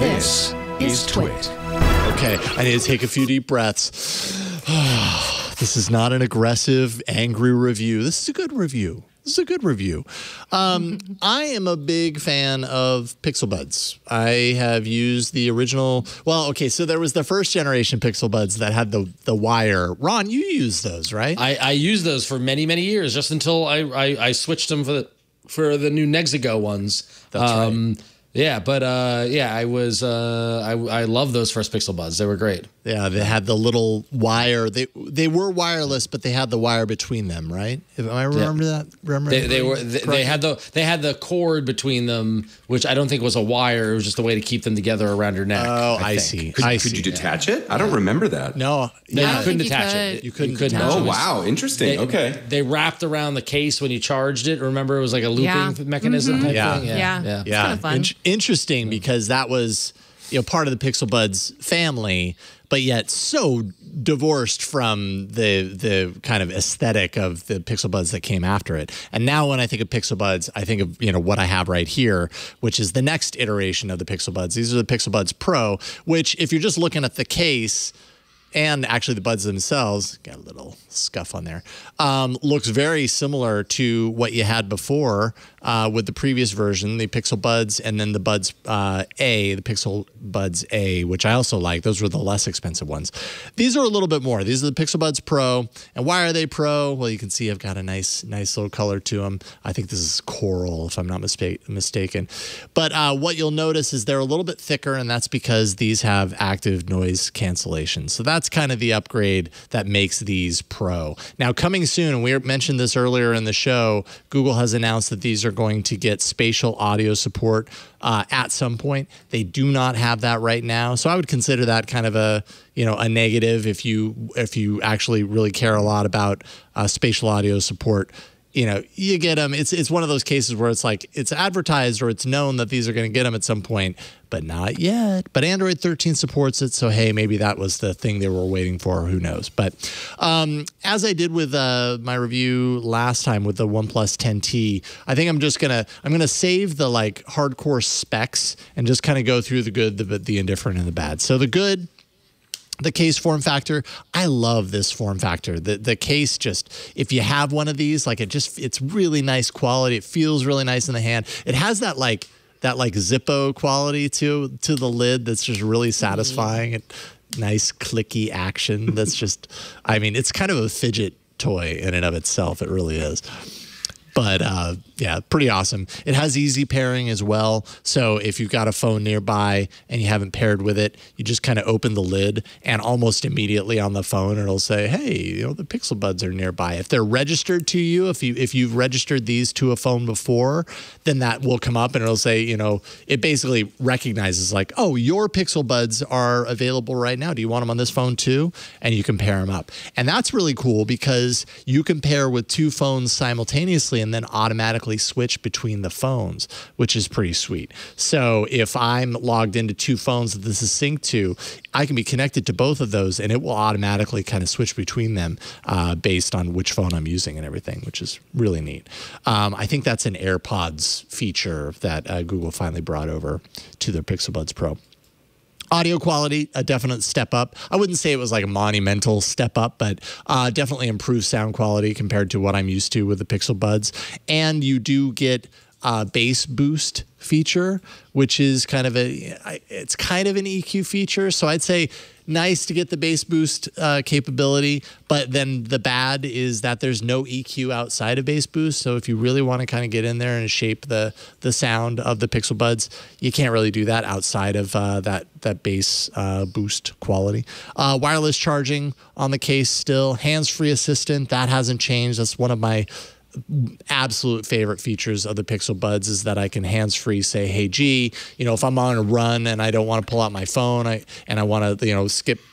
This is TWiT. Okay, I need to take a few deep breaths. This is not an aggressive, angry review. This is a good review. I am a big fan of Pixel Buds. I have used the original. Well, okay, so there was the first generation Pixel Buds that had the wire. Ron, you used those, right? I used those for many, many years, just until I switched them for the new Nexigo ones. That's right. Yeah, but I love those first Pixel Buds. They were great. Yeah, they had the little wire. They were wireless, but they had the wire between them, right? Am I remember that? They had the cord between them, which I don't think was a wire. It was just a way to keep them together around your neck. Oh, I see. Could you detach it? I don't remember that. No, you couldn't detach it. You couldn't. Oh, wow, interesting. Okay. They wrapped around the case when you charged it. Remember, it was like a looping mechanism type thing. Yeah. It's kind of fun. Interesting, because that was part of the Pixel Buds family, but yet so divorced from the kind of aesthetic of the Pixel Buds that came after it. And now when I think of Pixel Buds, I think of what I have right here, which is the next iteration of the Pixel Buds. These are the Pixel Buds Pro, which if you're just looking at the case and actually the buds themselves, got a little scuff on there, looks very similar to what you had before with the previous version, the Pixel Buds, and then the Buds A, the Pixel Buds A, which I also like. Those were the less expensive ones. These are a little bit more. These are the Pixel Buds Pro. And why are they Pro? Well, you can see I've got a nice little color to them. I think this is coral, if I'm not mistaken. But what you'll notice is they're a little bit thicker, and that's because these have active noise cancellation. So that's kind of the upgrade that makes these Pro. Now, coming soon, and we mentioned this earlier in the show, Google has announced that these are going to get spatial audio support at some point. They do not have that right now, so I would consider that kind of a negative if you actually really care a lot about spatial audio support. You get them. It's one of those cases where it's like it's advertised or it's known that these are going to get them at some point, but not yet. But Android 13 supports it, so hey, maybe that was the thing they were waiting for. Who knows? But as I did with my review last time with the OnePlus 10T, I think I'm gonna save the like hardcore specs and just kind of go through the good, the indifferent, and the bad. So the good. The case form factor, I love this form factor. The case, just if you have one of these, like it's really nice quality. It feels really nice in the hand. It has that Zippo quality to the lid that's just really satisfying. Nice clicky action. That's just, it's kind of a fidget toy in and of itself. It really is. But yeah, pretty awesome. It has easy pairing as well. So if you've got a phone nearby and you haven't paired with it, you just kind of open the lid and almost immediately on the phone, it'll say, hey, the Pixel Buds are nearby. If they're registered to you, if you've registered these to a phone before, then that will come up and it'll say, it basically recognizes like, oh, your Pixel Buds are available right now. Do you want them on this phone too? And you can pair them up. And that's really cool because you can pair with two phones simultaneously and then automatically switch between the phones, which is pretty sweet. So if I'm logged into two phones that this is synced to, I can be connected to both of those and it will automatically kind of switch between them based on which phone I'm using and everything, which is really neat. I think that's an AirPods feature that Google finally brought over to their Pixel Buds Pro. Audio quality, a definite step up. I wouldn't say it was like a monumental step up, but definitely improved sound quality compared to what I'm used to with the Pixel Buds. And you do get bass boost feature, which is kind of it's kind of an EQ feature. So I'd say nice to get the bass boost capability, but then the bad is that there's no EQ outside of bass boost. So if you really want to kind of get in there and shape the sound of the Pixel Buds, you can't really do that outside of that bass boost quality. Wireless charging on the case still. Hands-free assistant, that hasn't changed. That's one of my absolute favorite features of the Pixel Buds is that I can hands-free say, hey, G, if I'm on a run and I don't want to pull out my phone and I want to,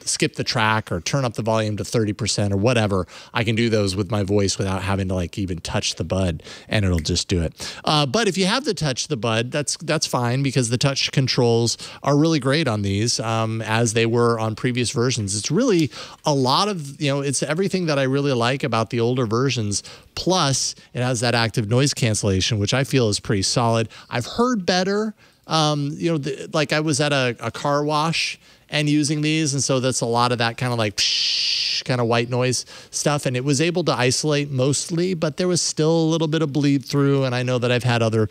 skip the track or turn up the volume to 30% or whatever, I can do those with my voice without having to like even touch the bud and it'll just do it. But if you have to touch the bud, that's fine because the touch controls are really great on these as they were on previous versions. It's really a lot of, it's everything that I really like about the older versions. Plus, it has that active noise cancellation, which I feel is pretty solid. I've heard better Like I was at a car wash and using these, and so that's a lot of that kind of like psh, kind of white noise stuff, and it was able to isolate mostly, but there was still a little bit of bleed through, and I know that I've had other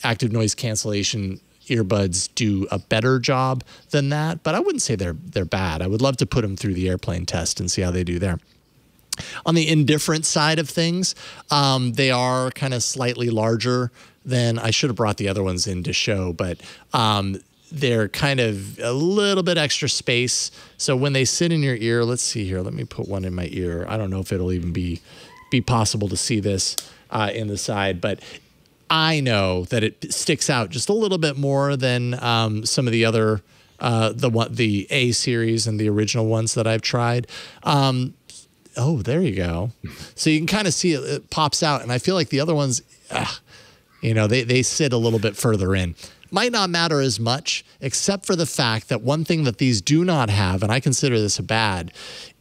active noise cancellation earbuds do a better job than that, but I wouldn't say they're bad. I would love to put them through the airplane test and see how they do there. On the indifferent side of things, they are kind of slightly larger than, I should have brought the other ones in to show, but they're kind of a little bit extra space. So when they sit in your ear, let's see here, let me put one in my ear. I don't know if it'll even be possible to see this in the side, but I know that it sticks out just a little bit more than some of the other, the A series and the original ones that I've tried. Oh, there you go. So you can kind of see it pops out. And I feel like the other ones, they sit a little bit further in. Might not matter as much, except for the fact that one thing that these do not have, and I consider this a bad,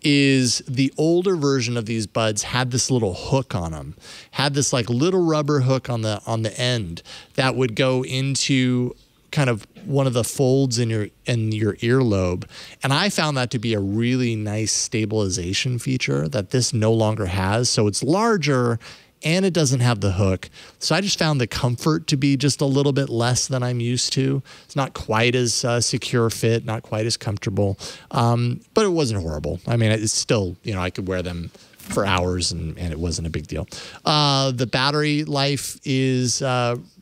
is the older version of these buds had this little hook on them, had this like little rubber hook on the end that would go into kind of one of the folds in your earlobe. And I found that to be a really nice stabilization feature that this no longer has. So it's larger and it doesn't have the hook. So I just found the comfort to be just a little bit less than I'm used to. It's not quite as secure fit, not quite as comfortable, but it wasn't horrible. I mean, it's still, I could wear them for hours and it wasn't a big deal. The battery life is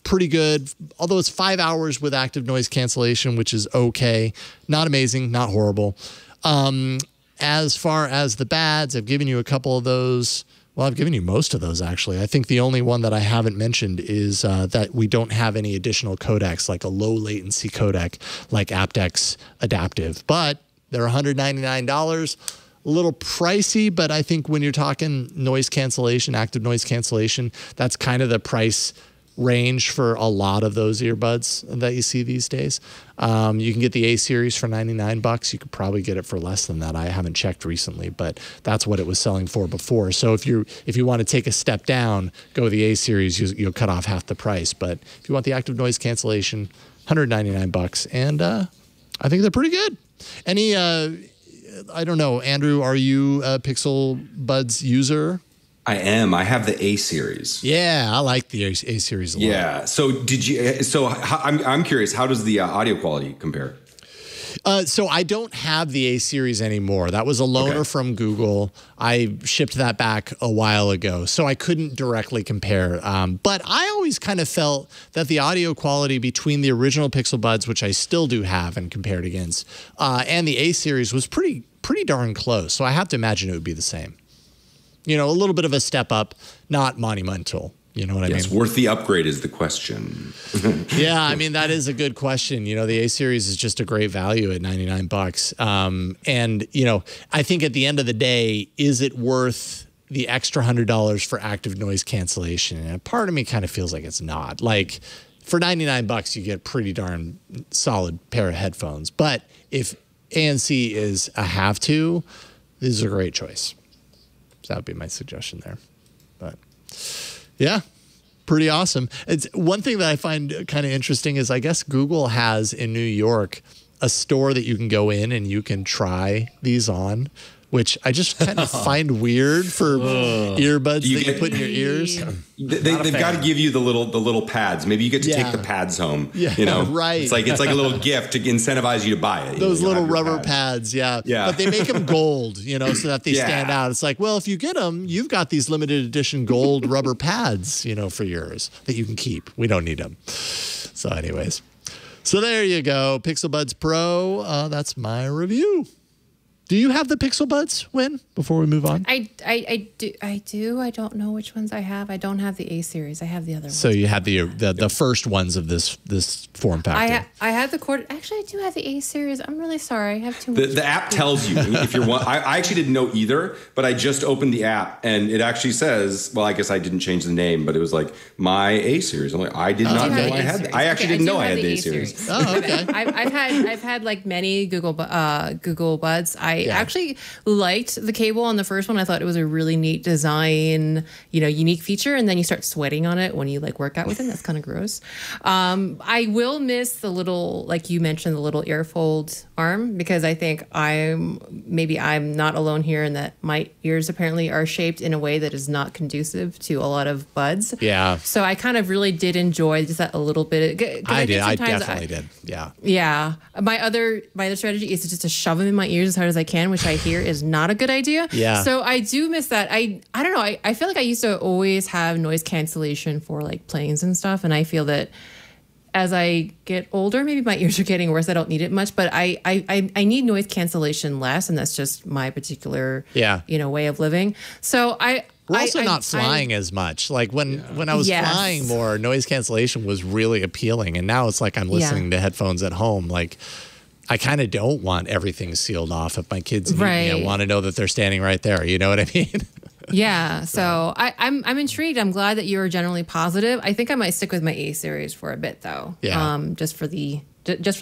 pretty good, although it's 5 hours with active noise cancellation, which is okay. Not amazing, not horrible. As far as the bads, I've given you a couple of those. Well, I've given you most of those, actually. I think the only one that I haven't mentioned is that we don't have any additional codecs, like a low latency codec, like aptX Adaptive. But they're $199, a little pricey, but I think when you're talking noise cancellation, active noise cancellation, that's kind of the price range for a lot of those earbuds that you see these days. You can get the A series for $99. You could probably get it for less than that. I haven't checked recently, but that's what it was selling for before. So if you want to take a step down, go with the A series, you'll cut off half the price. But if you want the active noise cancellation, $199, and I think they're pretty good. Any I don't know, Andrew, are you a Pixel Buds user? I am. I have the A series. Yeah, I like the A series a lot. Yeah. So I'm curious, how does the audio quality compare? So I don't have the A series anymore. That was a loaner from Google. I shipped that back a while ago, so I couldn't directly compare. But I always kind of felt that the audio quality between the original Pixel Buds, which I still do have and compared against, and the A series was pretty darn close. So I have to imagine it would be the same. A little bit of a step up, not monumental. You know what I mean? Yes, worth the upgrade is the question. Yeah, I mean, that is a good question. The A series is just a great value at $99. And, I think at the end of the day, is it worth the extra $100 for active noise cancellation? And a part of me kind of feels like it's not. Like, for $99, you get a pretty darn solid pair of headphones. But if ANC is a have to, this is a great choice. So that would be my suggestion there. But yeah, pretty awesome. It's one thing that I find kind of interesting is I guess Google has in New York a store that you can go in and you can try these on, which I just kind of find weird for earbuds that you put in your ears. They've got to give you the little pads. Maybe you get to take the pads home. Yeah, right. It's like a little gift to incentivize you to buy it. Those little rubber pads, yeah. But they make them gold, so that they stand out. It's like, well, if you get them, you've got these limited edition gold rubber pads, for yours that you can keep. We don't need them. So anyways, so there you go. Pixel Buds Pro. That's my review. Do you have the Pixel Buds, Huyen, before we move on? I do. I don't know which ones I have. I don't have the A series. I have the other ones. So you have the first ones of this form factor. I have the cord. Actually, I do have the A series. I'm really sorry. I have too much. The app tells you if you're one. I actually didn't know either, but I just opened the app and it actually says, well, I guess I didn't change the name, but it was like my A series. I'm like, I did not know I had. I actually didn't know I had the A series. Oh, okay. I've had like many Google Buds. I actually liked the cable on the first one. I thought it was a really neat design, unique feature. And then you start sweating on it when you like work out with it. That's kind of gross. I will miss the little, like you mentioned, the little earfold arm, because I think I'm not alone here in that my ears apparently are shaped in a way that is not conducive to a lot of buds. Yeah. So I kind of really did enjoy just that a little bit. I definitely did. Yeah. Yeah. My other strategy is just to shove them in my ears as hard as I can, which I hear is not a good idea. Yeah. So I do miss that. I don't know. I feel like I used to always have noise cancellation for like planes and stuff. And I feel that as I get older, maybe my ears are getting worse. I don't need it much, but I need noise cancellation less. And that's just my particular, way of living. So we're also not flying as much. Like when I was flying more, noise cancellation was really appealing. And now it's like I'm listening to headphones at home. Like I kind of don't want everything sealed off. If my kids need me, I want to know that they're standing right there. You know what I mean? Yeah. So I'm intrigued. I'm glad that you're generally positive. I think I might stick with my A series for a bit though. Yeah. Just for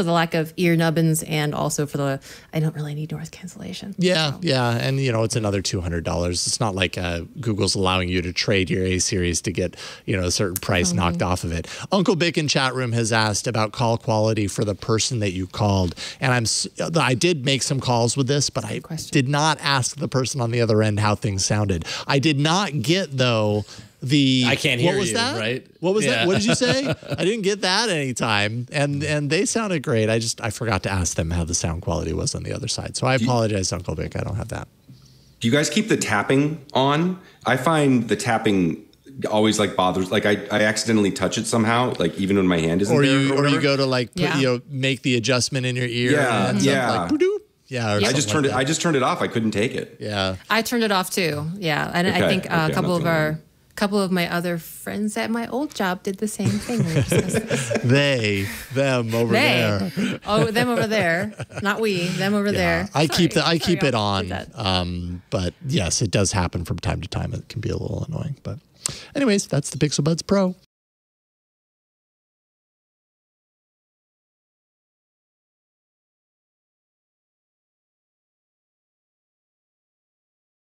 the lack of ear nubbins, and also for I don't really need noise cancellation. Yeah, yeah. And, it's another $200. It's not like Google's allowing you to trade your A series to get, a certain price knocked off of it. Uncle Bick in chat room has asked about call quality for the person that you called. And I did make some calls with this, but I did not ask the person on the other end how things sounded. I did not get, though, I can't hear you, right? What was that? What did you say? I didn't get that anytime. And they sounded great. I forgot to ask them how the sound quality was on the other side. So I apologize, Uncle Vic. I don't have that. Do you guys keep the tapping on? I find the tapping always like bothers. Like I accidentally touch it somehow, like even when my hand isn't or there. Or you go to like make the adjustment in your ear. Yeah, and yeah. Like, yeah, I just turned it. I just turned it off. I couldn't take it. Yeah, I turned it off too. Yeah, and I think a couple of my other friends at my old job did the same thing. Them over there. Oh, them over there. Not we, them over there. I keep it on. But yes, it does happen from time to time. It can be a little annoying. But anyways, that's the Pixel Buds Pro.